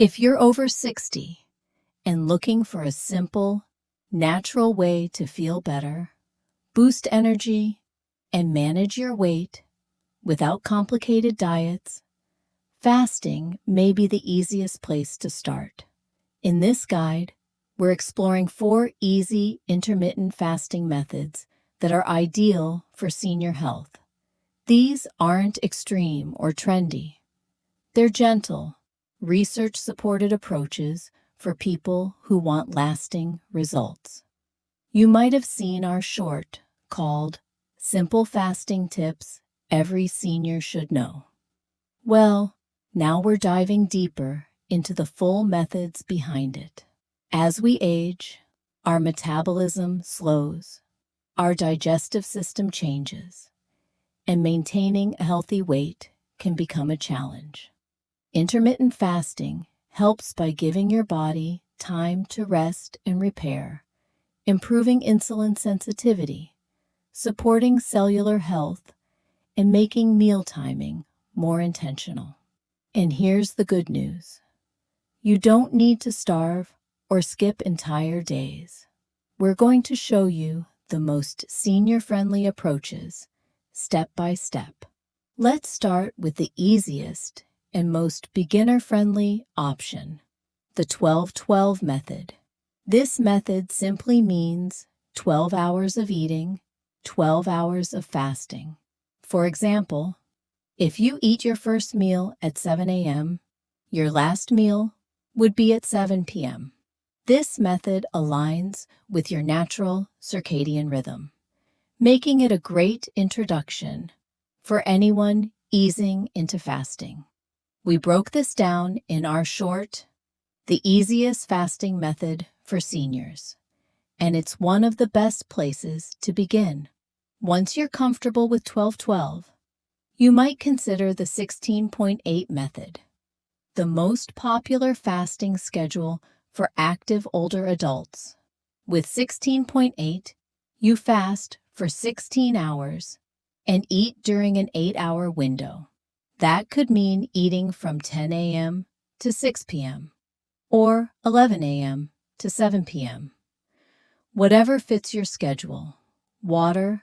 If you're over 60 and looking for a simple, natural way to feel better, boost energy, and manage your weight without complicated diets, fasting may be the easiest place to start. In this guide, we're exploring 4 easy intermittent fasting methods that are ideal for senior health. These aren't extreme or trendy. They're gentle, research-supported approaches for people who want lasting results. You might have seen our short called Simple Fasting Tips Every Senior Should Know. Well, now we're diving deeper into the full methods behind it. As we age, our metabolism slows, our digestive system changes, and maintaining a healthy weight can become a challenge. Intermittent fasting helps by giving your body time to rest and repair, improving insulin sensitivity, supporting cellular health, and making meal timing more intentional. And here's the good news. You don't need to starve or skip entire days. We're going to show you the most senior-friendly approaches, step by step. Let's start with the easiest and most beginner-friendly option, the 12-12 method. This method simply means 12 hours of eating, 12 hours of fasting. For example, if you eat your first meal at 7 a.m., your last meal would be at 7 p.m. This method aligns with your natural circadian rhythm, making it a great introduction for anyone easing into fasting. We broke this down in our short, The Easiest Fasting Method for Seniors, and it's one of the best places to begin. Once you're comfortable with 12-12, you might consider the 16.8 method, the most popular fasting schedule for active older adults. With 16.8, you fast for 16 hours and eat during an 8-hour window. That could mean eating from 10 a.m. to 6 p.m. or 11 a.m. to 7 p.m. Whatever fits your schedule, water,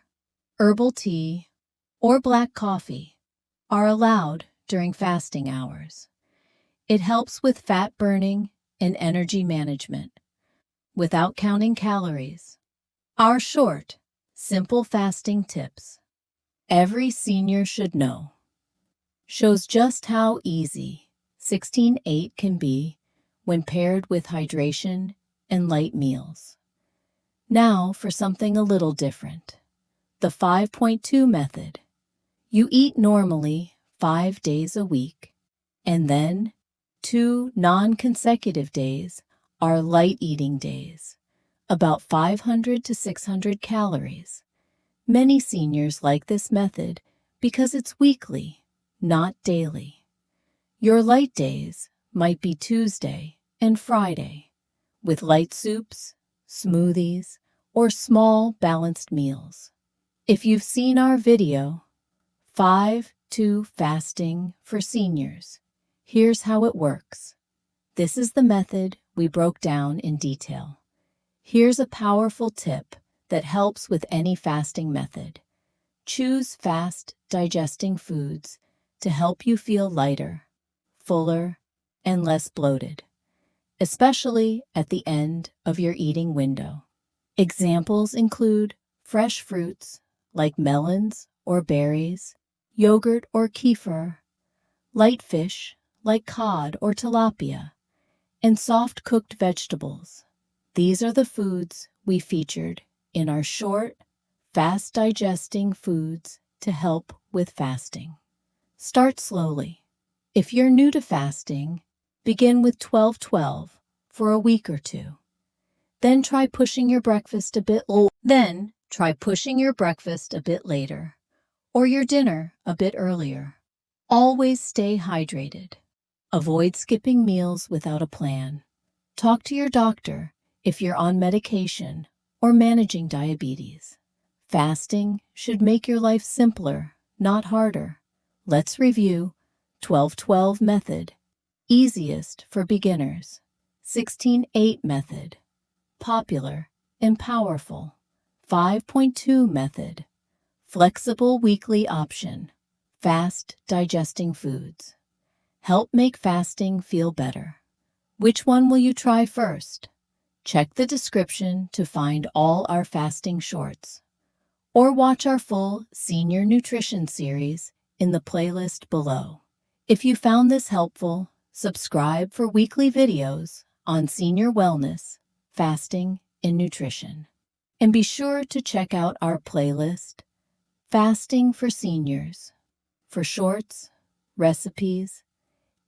herbal tea, or black coffee are allowed during fasting hours. It helps with fat burning and energy management without counting calories. Our short, simple fasting tips, every senior should know, shows just how easy 16-8 can be when paired with hydration and light meals. Now for something a little different, the 5.2 method. You eat normally 5 days a week, and then 2 non-consecutive days are light eating days, about 500 to 600 calories. Many seniors like this method because it's weekly, not daily. Your light days might be Tuesday and Friday, with light soups, smoothies, or small balanced meals. If you've seen our video, 5-2 Fasting for Seniors, here's how it works. This is the method we broke down in detail. Here's a powerful tip that helps with any fasting method. Choose fast digesting foods to help you feel lighter, fuller, and less bloated, especially at the end of your eating window. Examples include fresh fruits like melons or berries, yogurt or kefir, light fish like cod or tilapia, and soft cooked vegetables. These are the foods we featured in our short, fast digesting foods to help with fasting. Start slowly. If you're new to fasting, begin with 12-12 for a week or 2. Then try pushing your breakfast a bit later, or your dinner a bit earlier. Always stay hydrated. Avoid skipping meals without a plan. Talk to your doctor if you're on medication or managing diabetes. Fasting should make your life simpler, not harder. Let's review 12-12 method. Easiest for beginners. 16-8 method. Popular and powerful. 5.2 method. Flexible weekly option. Fast digesting foods. Help make fasting feel better. Which one will you try first? Check the description to find all our fasting shorts. Or watch our full Senior Nutrition series in the playlist below. If you found this helpful, subscribe for weekly videos on senior wellness, fasting, and nutrition. And be sure to check out our playlist, Fasting for Seniors, for shorts, recipes,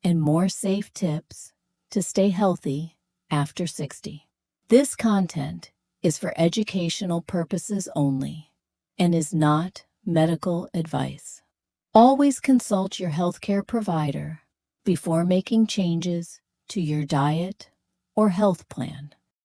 and more safe tips to stay healthy after 60. This content is for educational purposes only and is not medical advice. Always consult your healthcare provider before making changes to your diet or health plan.